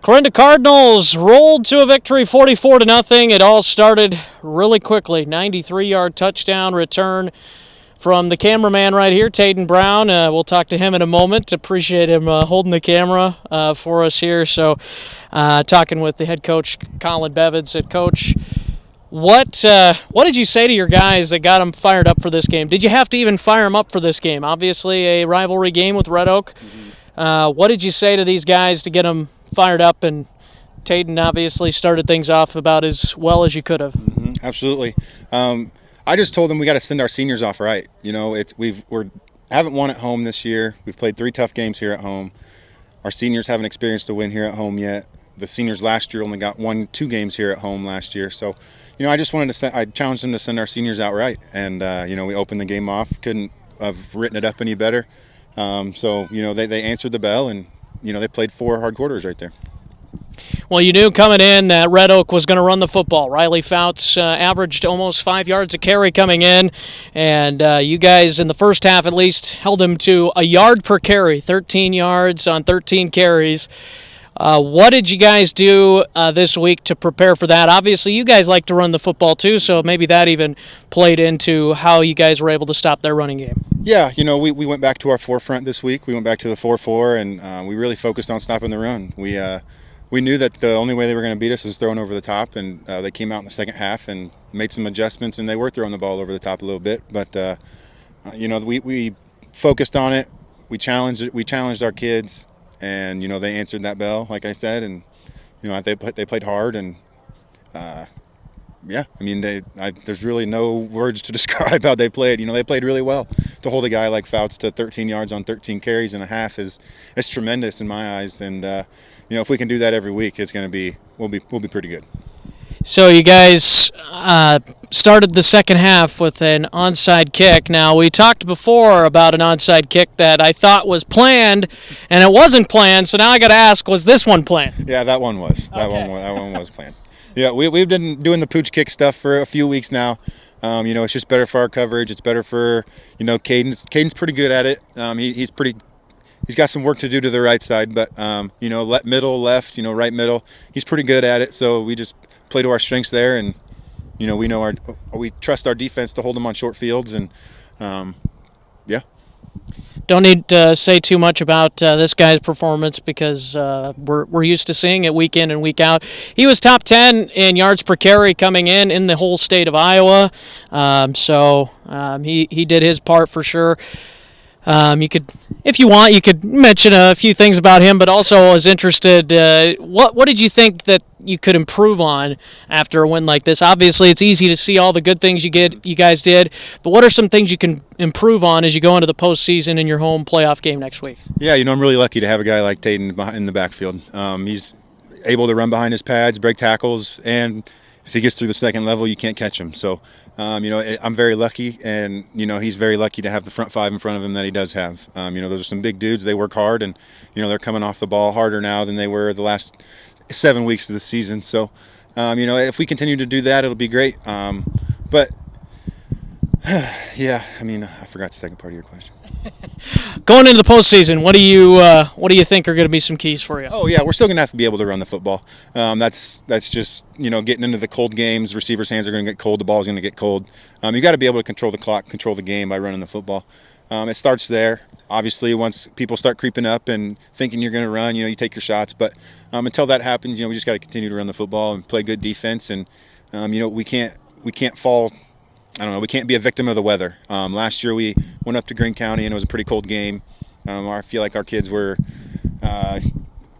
Clarinda Cardinals rolled to a victory 44-0. It all started really quickly. 93-yard touchdown return from the cameraman right here, Tayden Brown. We'll talk to him in a moment. Appreciate him holding the camera for us here. So talking with the head coach, Colin Bevins. Head coach, what did you say to your guys that got them fired up for this game? Did you have to even fire them up for this game? Obviously a rivalry game with Red Oak. What did you say to these guys to get them fired up? And Tayden obviously started things off about as well as you could have. Absolutely. I just told them we got to send our seniors off right. You know, we haven't won at home this year. We've played 3 tough games here at home. Our seniors haven't experienced a win here at home yet. The seniors last year only got 2 games here at home last year. So, you know, I just wanted to I challenged them to send our seniors out right. And, you know, we opened the game off. Couldn't have written it up any better. So, you know, they answered the bell and, you know, they played 4 hard quarters right there. Well, you knew coming in that Red Oak was going to run the football. Riley Fouts averaged almost 5 yards a carry coming in, and you guys in the first half at least held him to a yard per carry, 13 yards on 13 carries. What did you guys do this week to prepare for that? Obviously, you guys like to run the football too, so maybe that even played into how you guys were able to stop their running game. Yeah, you know, we went back to our forefront this week. We went back to the 4-4, and we really focused on stopping the run. We knew that the only way they were going to beat us was throwing over the top, and they came out in the second half and made some adjustments, and they were throwing the ball over the top a little bit. But you know, we focused on it. We challenged our kids, and you know, they answered that bell, like I said, and you know, they played hard, and yeah, I mean, there's really no words to describe how they played. You know, they played really well. To hold a guy like Fouts to 13 yards on 13 carries and a half is tremendous in my eyes. And you know, if we can do that every week, we'll be pretty good. So you guys started the second half with an onside kick. Now, we talked before about an onside kick that I thought was planned, and it wasn't planned. So now I got to ask, was this one planned? Yeah, that one was. That one was planned. Yeah, we've been doing the pooch kick stuff for a few weeks now. You know, it's just better for our coverage. It's better for, you know, Caden's pretty good at it. He's got some work to do to the right side, but you know, middle, left, you know, right, middle. He's pretty good at it. So we just play to our strengths there, and you know, we trust our defense to hold them on short fields, and yeah. Don't need to say too much about this guy's performance because we're used to seeing it week in and week out. He was top 10 in yards per carry coming in the whole state of Iowa. So he did his part for sure. You could, if you want, you could mention a few things about him, but also I was interested, what did you think that you could improve on after a win like this? Obviously, it's easy to see all the good things you guys did, but what are some things you can improve on as you go into the postseason in your home playoff game next week? Yeah, you know, I'm really lucky to have a guy like Tayden in the backfield. He's able to run behind his pads, break tackles, and if he gets through the second level, you can't catch him. So, you know, I'm very lucky, and, you know, he's very lucky to have the front 5 in front of him that he does have. You know, those are some big dudes. They work hard, and, you know, they're coming off the ball harder now than they were the last 7 weeks of the season. So, you know, if we continue to do that, it'll be great. But, yeah, I mean, I forgot the second part of your question. Going into the postseason, what do you think are going to be some keys for you? Oh yeah, we're still going to have to be able to run the football. That's just, you know, getting into the cold games. Receivers' hands are going to get cold. The ball's going to get cold. You got to be able to control the clock, control the game by running the football. It starts there. Obviously, once people start creeping up and thinking you're going to run, you know, you take your shots. But until that happens, you know, we just got to continue to run the football and play good defense. And you know, we can't fall. I don't know, we can't be a victim of the weather. Last year we went up to Greene County and it was a pretty cold game. I feel like our kids were, I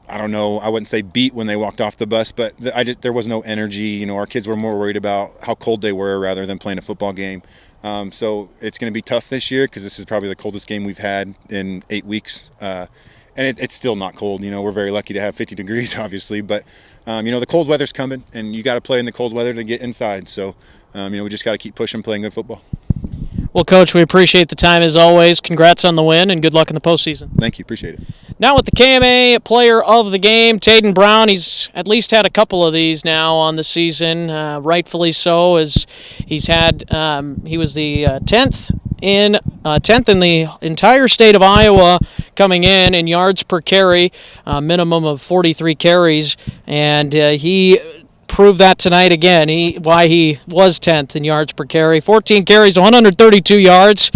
don't know, I wouldn't say beat when they walked off the bus, but there was no energy. You know, our kids were more worried about how cold they were rather than playing a football game. So it's going to be tough this year because this is probably the coldest game we've had in 8 weeks. And it's still not cold. You know, we're very lucky to have 50 degrees, obviously, but you know, the cold weather's coming, and you got to play in the cold weather to get inside. So, you know, we just got to keep pushing, playing good football. Well, Coach, we appreciate the time as always. Congrats on the win, and good luck in the postseason. Thank you. Appreciate it. Now with the KMA Player of the Game, Taden Brown. He's at least had a couple of these now on the season, rightfully so, as he's had. He was the 10th in the entire state of Iowa coming in yards per carry, minimum of 43 carries, and he proved that tonight again. Why he was 10th in yards per carry. 14 carries, 132 yards,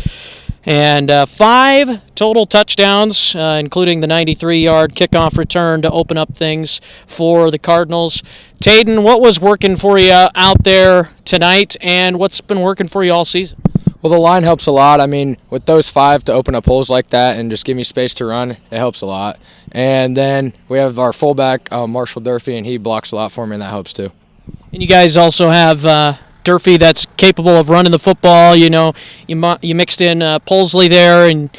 and 5 total touchdowns, including the 93-yard kickoff return to open up things for the Cardinals. Taden, what was working for you out there tonight, and what's been working for you all season? Well, the line helps a lot. I mean, with those 5 to open up holes like that and just give me space to run, it helps a lot. And then we have our fullback, Marshall Durfee, and he blocks a lot for me, and that helps too. And you guys also have Durfee that's capable of running the football. You know, you mixed in Polsley there and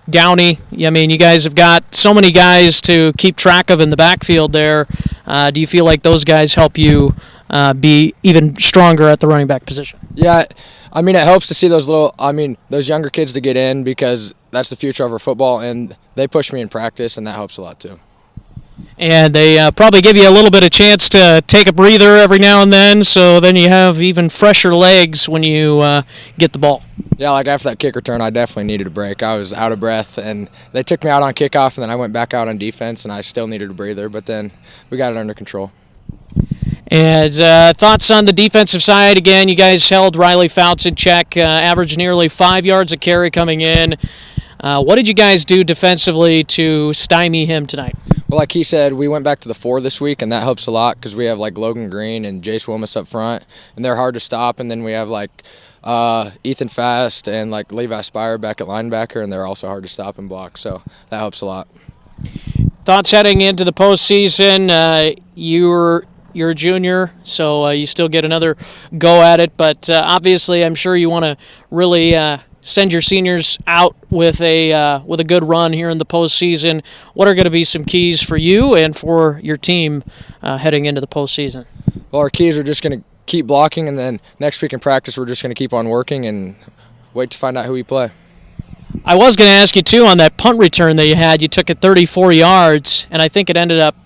Downey. I mean, you guys have got so many guys to keep track of in the backfield there. Do you feel like those guys help you be even stronger at the running back position? Yeah, I mean, it helps to see those younger kids to get in because that's the future of our football, and they push me in practice, and that helps a lot too. And they probably give you a little bit of chance to take a breather every now and then, so then you have even fresher legs when you get the ball. Yeah, like after that kick return, I definitely needed a break. I was out of breath, and they took me out on kickoff, and then I went back out on defense, and I still needed a breather, but then we got it under control. And thoughts on the defensive side? Again, you guys held Riley Fouts in check, averaged nearly 5 yards a carry coming in. What did you guys do defensively to stymie him tonight? Well, like he said, we went back to the 4 this week, and that helps a lot because we have like Logan Green and Jace Wilmus up front, and they're hard to stop. And then we have like Ethan Fast and like Levi Spire back at linebacker, and they're also hard to stop and block. So that helps a lot. Thoughts heading into the postseason? You're a junior, so you still get another go at it. But obviously, I'm sure you want to really send your seniors out with a good run here in the postseason. What are going to be some keys for you and for your team heading into the postseason? Well, our keys are just going to keep blocking, and then next week in practice, we're just going to keep on working and wait to find out who we play. I was going to ask you, too, on that punt return that you had. You took it 34 yards, and I think it ended up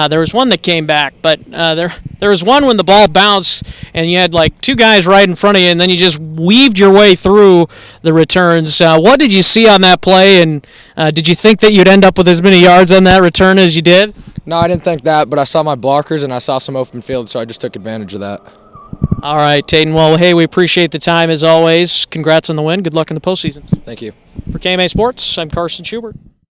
there was one that came back, but there was one when the ball bounced, and you had like 2 guys right in front of you, and then you just weaved your way through the returns. What did you see on that play, and did you think that you'd end up with as many yards on that return as you did? No, I didn't think that, but I saw my blockers, and I saw some open field, so I just took advantage of that. All right, Taden. Well, hey, we appreciate the time as always. Congrats on the win. Good luck in the postseason. Thank you. For KMA Sports, I'm Carson Schubert.